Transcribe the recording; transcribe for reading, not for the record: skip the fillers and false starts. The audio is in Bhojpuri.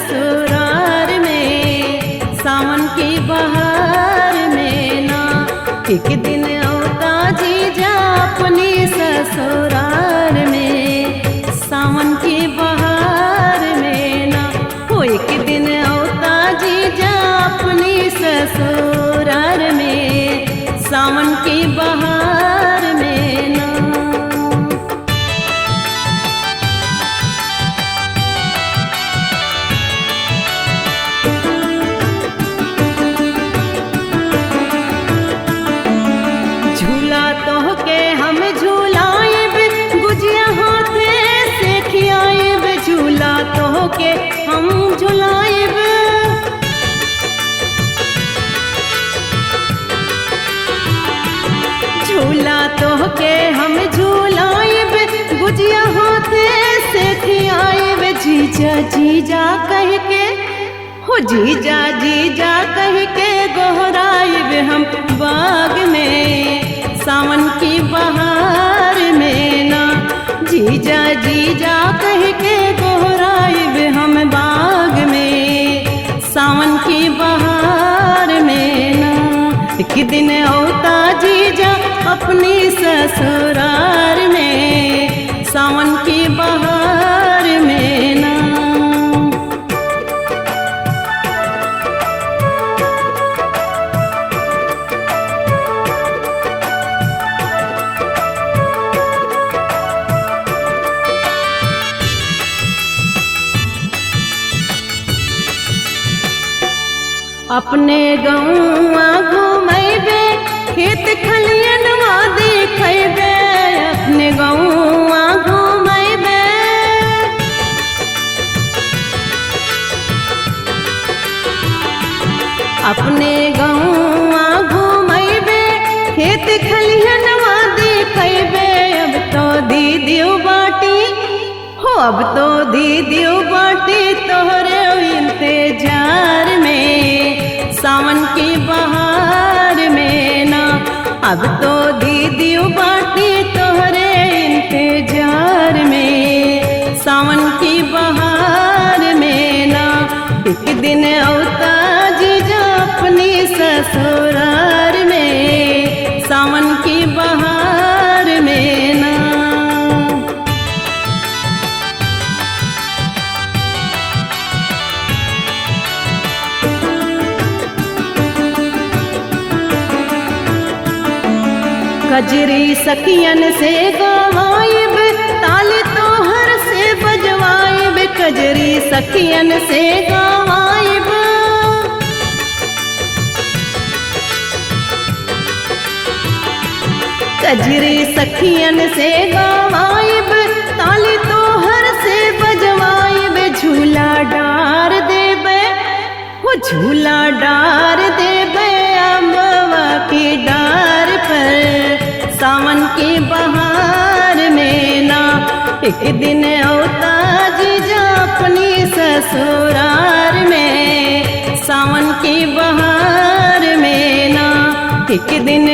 ससुराल में, सावन की बहार में ना। एक दिन औता जीजा अपनी ससुराल में, सावन की बहार में ना। हो एक दिन औता जीजा अपनी ससुराल में, सावन की बहार में ना। झूला तो के हम झूलाएब, गुजिया हाथे से खियाएब। झूला तो के हम झूलाएब, झूला तो के हम झूलाएब। गुजिया हाथे से खियाएब। जीजा जीजा कह के, हो जीजा जीजा कह के गोहराएब हम बाग में, सावन की बहार में ना। जीजा जीजा कह के गोहराएब हम बाग में, सावन की बहार में ना। एक दिन औता जीजा अपनी ससुराल में, सावन की बहार में ना। अपने गौआ घुमैबे, खेत खलियनवा देखैबे। अपने गौआ घुमैबे, अपने गौआ घुमैबे, खेत खलियनवा देखैबे। अब तो दीदियो बाटी, हो अब तो दीदियो बाटी तोहरे इंतजार में, सावन की बहार में ना। अब तो दीदियो बाटी तोहरे इंतजार में, सावन की बहार में ना। एक दिन औता जीजा अपनी ससुराल में, सावन की बहार में ना। कजरी सखियन से गवाइब, ताली तोहर से बजवाइब। कजरी सखियन से गवाइब, कजरी सखियन से गवाइब। ताली तोहर से बजवाइब। झूला डार देबे, वो झूला डार देबे अम्बवा की डार पर, सावन की बहार में ना। एक दिन औता जीजा अपनी ससुराल में, सावन की बहार में ना। एक दिन